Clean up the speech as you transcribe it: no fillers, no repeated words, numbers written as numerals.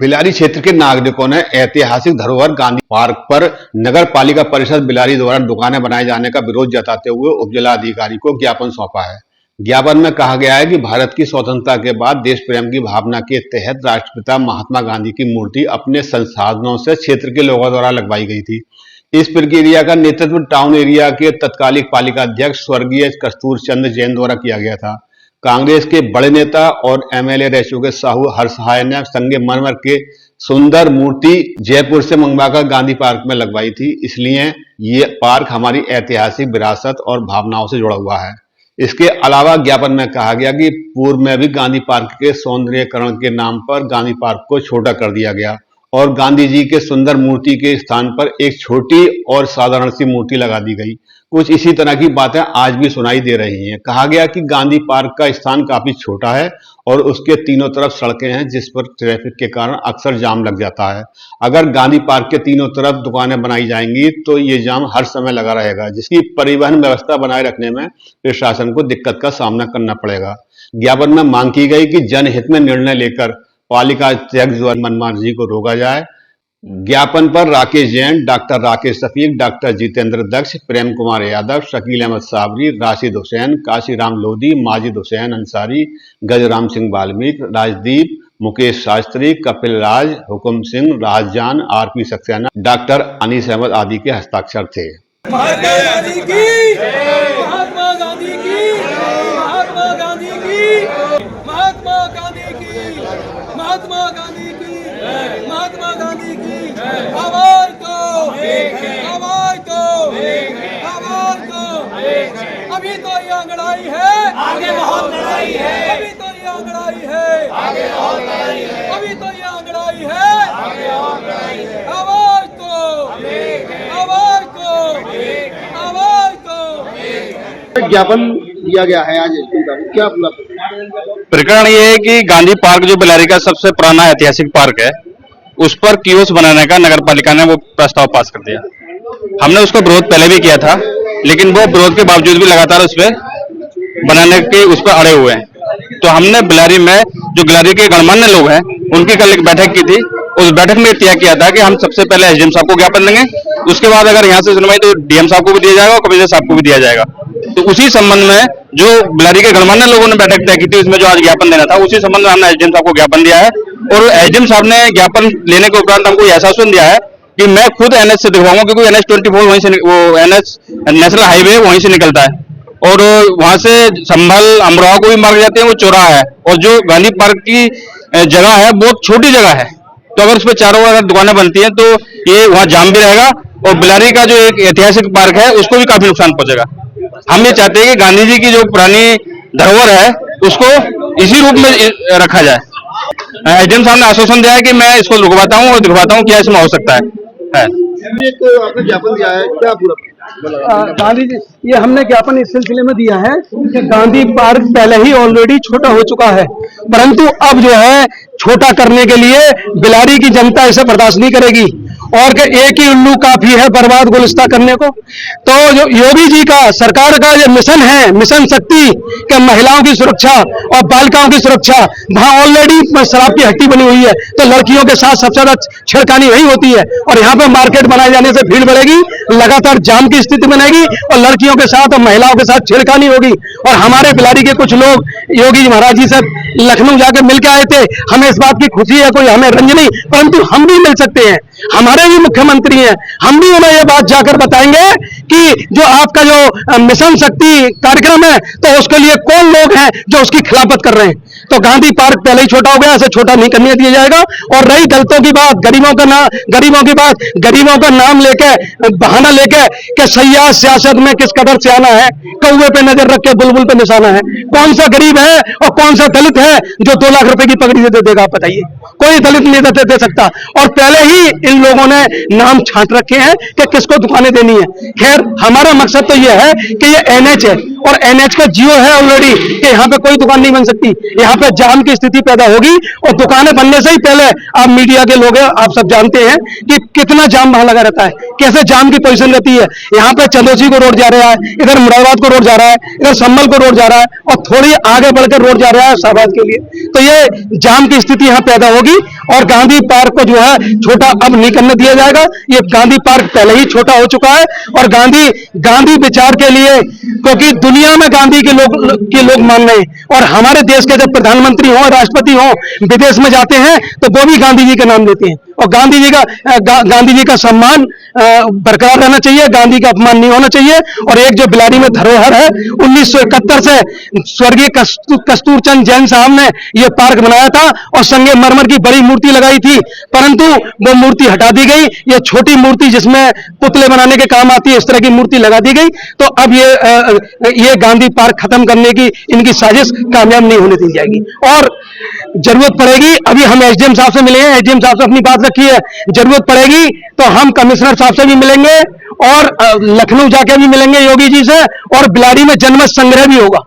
बिलारी क्षेत्र के नागरिकों ने ऐतिहासिक धरोहर गांधी पार्क पर नगर पालिका परिषद बिलारी द्वारा दुकानें बनाए जाने का विरोध जताते हुए उपजिला अधिकारी को ज्ञापन सौंपा है। ज्ञापन में कहा गया है कि भारत की स्वतंत्रता के बाद देश प्रेम की भावना के तहत राष्ट्रपिता महात्मा गांधी की मूर्ति अपने संसाधनों से क्षेत्र के लोगों द्वारा लगवाई गई थी। इस प्रक्रिया का नेतृत्व टाउन एरिया के तत्कालिक पालिका अध्यक्ष स्वर्गीय कस्तूर चंद्र जैन द्वारा किया गया था। कांग्रेस के बड़े नेता और एमएलए रह चुके साहू हरसहाय ने संगमरमर के सुंदर मूर्ति जयपुर से मंगवाकर गांधी पार्क में लगवाई थी। इसलिए ये पार्क हमारी ऐतिहासिक विरासत और भावनाओं से जुड़ा हुआ है। इसके अलावा ज्ञापन में कहा गया कि पूर्व में भी गांधी पार्क के सौंदर्यीकरण के नाम पर गांधी पार्क को छोटा कर दिया गया और गांधी जी के सुंदर मूर्ति के स्थान पर एक छोटी और साधारण सी मूर्ति लगा दी गई। कुछ इसी तरह की बातें आज भी सुनाई दे रही हैं। कहा गया कि गांधी पार्क का स्थान काफी छोटा है और उसके तीनों तरफ सड़कें हैं जिस पर ट्रैफिक के कारण अक्सर जाम लग जाता है। अगर गांधी पार्क के तीनों तरफ दुकानें बनाई जाएंगी तो ये जाम हर समय लगा रहेगा, जिसकी परिवहन व्यवस्था बनाए रखने में प्रशासन को दिक्कत का सामना करना पड़ेगा। ज्ञापन में मांग की गई कि जनहित में निर्णय लेकर पालिका अध्यक्ष मनमान जी को रोका जाए। ज्ञापन पर राकेश जैन, डॉक्टर राकेश शफीक, डॉक्टर जितेंद्र दक्ष, प्रेम कुमार यादव, शकील अहमद साबरी, राशिद हुसैन, काशीराम लोधी, माजिद हुसैन अंसारी, गजराम सिंह वाल्मीकि, राजदीप, मुकेश शास्त्री, कपिल राज, हुकुम सिंह, राजजान, आरपी सक्सेना, डॉक्टर अनीस अहमद आदि के हस्ताक्षर थे। महात्मा गांधी की, महात्मा गांधी की, महात्मा गांधी की, महात्मा गांधी की, महात्मा गांधी की, महात्मा गांधी की आवाज दो, आवाज दो, आवाज दो। अभी तो ये अंगड़ाई है, आगे बहुत लड़ाई है। अभी तो ये अंगड़ाई है, आगे बहुत लड़ाई है। अभी तो ये अंगड़ाई है, आगे बहुत लड़ाई है। आवाज दो, आवाज दो, आवाज दो। ज्ञापन दिया गया है आज, क्या पूरा प्रकरण ये है कि गांधी पार्क जो बिलारी का सबसे पुराना ऐतिहासिक पार्क है, उस पर कियोस्क बनाने का नगर पालिका ने वो प्रस्ताव पास कर दिया। हमने उसका विरोध पहले भी किया था, लेकिन वो विरोध के बावजूद भी लगातार उस पर बनाने के उस पर अड़े हुए हैं। तो हमने बिलारी में जो बिलारी के गणमान्य लोग हैं उनकी कल एक बैठक की थी। उस बैठक में तय किया था कि हम सबसे पहले एसडीएम साहब को ज्ञापन देंगे, उसके बाद अगर यहाँ से सुनवाई तो डीएम साहब को भी दिया जाएगा और कमिश्नर साहब को भी दिया जाएगा। तो उसी संबंध में जो बिलारी के गणमान्य लोगों ने बैठक तय की थी, उसमें जो आज ज्ञापन देना था, उसी संबंध में हमने एसडीएम साहब को ज्ञापन दिया है। और एसडीएम साहब ने ज्ञापन लेने के उपरांत हमको आश्वासन दिया है कि मैं खुद एनएच से दिखवाऊंगा, क्योंकि एनएच 24 वहीं से वो एनएच नेशनल हाईवे वहीं से निकलता है और वहां से संभल अमरोहा को भी मार्ग जाते हैं, वो चौराहा है। और जो गांधी पार्क की जगह है बहुत छोटी जगह है, तो अगर उस पर चारों ओर दुकानें बनती हैं तो ये वहाँ जाम भी रहेगा और बिलारी का जो एक ऐतिहासिक पार्क है उसको भी काफी नुकसान पहुंचेगा। हम ये चाहते हैं कि गांधी जी की जो पुरानी धरोहर है उसको इसी रूप में रखा जाए। एसडीएम साहब ने आश्वासन दिया है कि मैं इसको रुकवाता हूँ और दिखवाता हूँ क्या इसमें हो सकता है। आपने ज्ञापन दिया है, क्या पूरा गांधी जी, ये हमने ज्ञापन इस सिलसिले में दिया है कि गांधी पार्क पहले ही ऑलरेडी छोटा हो चुका है, परंतु अब जो है छोटा करने के लिए बिलारी की जनता इसे बर्दाश्त नहीं करेगी और कि एक ही उल्लू काफी है बर्बाद गुलिस्ता करने को। तो जो योगी जी का सरकार का जो मिशन है, मिशन शक्ति के महिलाओं की सुरक्षा और बालिकाओं की सुरक्षा, वहां ऑलरेडी शराब की हट्टी बनी हुई है, तो लड़कियों के साथ सबसे ज्यादा छेड़खानी वही होती है और यहाँ पे मार्केट बनाए जाने से भीड़ बढ़ेगी, लगातार जाम की स्थिति बनेगी और लड़कियों के साथ और महिलाओं के साथ छेड़खानी होगी। और हमारे बिलारी के कुछ लोग योगी जी महाराज जी से लखनऊ जाकर मिलकर आए थे, हमें इस बात की खुशी है, कोई हमें रंज नहीं, परंतु हम भी मिल सकते हैं, हमारे भी मुख्यमंत्री हैं, हम भी उन्हें ये बात जाकर बताएंगे कि जो आपका जो मिशन शक्ति कार्यक्रम है तो उसके लिए कौन लोग हैं जो उसकी खिलाफत कर रहे हैं। तो गांधी पार्क पहले ही छोटा हो गया, ऐसे छोटा नहीं करने दिया जाएगा। और रही दलितों की बात, गरीबों की बात, गरीबों का नाम लेके बहाना लेके कि सयाह सियासत में किस कदर सियाना है, कौवे पे नजर रख के बुलबुल पे निशाना है। कौन सा गरीब है और कौन सा दलित है जो 2 लाख रुपए की पगड़ी से दे देगा, आप बताइए? कोई दलित नहीं दे सकता। और पहले ही इन लोगों ने नाम छांट रखे हैं कि किसको दुकानें देनी है। खैर, हमारा मकसद तो यह है कि ये एनएच है और एनएच का जियो है ऑलरेडी कि यहाँ पे कोई दुकान नहीं बन सकती, यहाँ पे जाम की स्थिति पैदा होगी। और दुकानें बनने से ही पहले, आप मीडिया के लोग हैं, आप सब जानते हैं कि कितना जाम वहां लगा रहता है, कैसे जाम की पोजीशन रहती है। यहाँ पे चंदोसी को रोड जा रहा है, इधर मुरादाबाद को रोड जा रहा है, इधर संभल को रोड जा रहा है और थोड़ी आगे बढ़कर रोड जा रहा है शाहबाद के लिए। तो ये जाम की स्थिति यहाँ पैदा होगी और गांधी पार्क को जो है छोटा अब नहीं करने दिया जाएगा। ये गांधी पार्क पहले ही छोटा हो चुका है और गांधी विचार के लिए, क्योंकि दुनिया में गांधी के लोग मान रहे हैं और हमारे देश के जब प्रधानमंत्री हो, राष्ट्रपति हो, विदेश में जाते हैं तो वो भी गांधी जी का नाम लेते हैं और गांधी जी का सम्मान बरकरार रहना चाहिए, गांधी का अपमान नहीं होना चाहिए। और एक जो बिलारी में धरोहर है, 1971 से स्वर्गीय कस्तूरचंद जैन साहब ने यह पार्क बनाया था और संगमरमर की बड़ी मूर्ति लगाई थी, परंतु वो मूर्ति हटा दी गई। ये छोटी मूर्ति जिसमें पुतले बनाने के काम आती है, इस तरह की मूर्ति लगा दी गई। तो अब ये गांधी पार्क खत्म करने की इनकी साजिश कामयाब नहीं होने दी जाएगी और जरूरत पड़ेगी, अभी हम एसडीएम साहब से मिले हैं, एसडीएम साहब से अपनी बात रखी है, जरूरत पड़ेगी तो हम कमिश्नर साहब से भी मिलेंगे और लखनऊ जाके भी मिलेंगे योगी जी से और बिलारी में जनमत संग्रह भी होगा।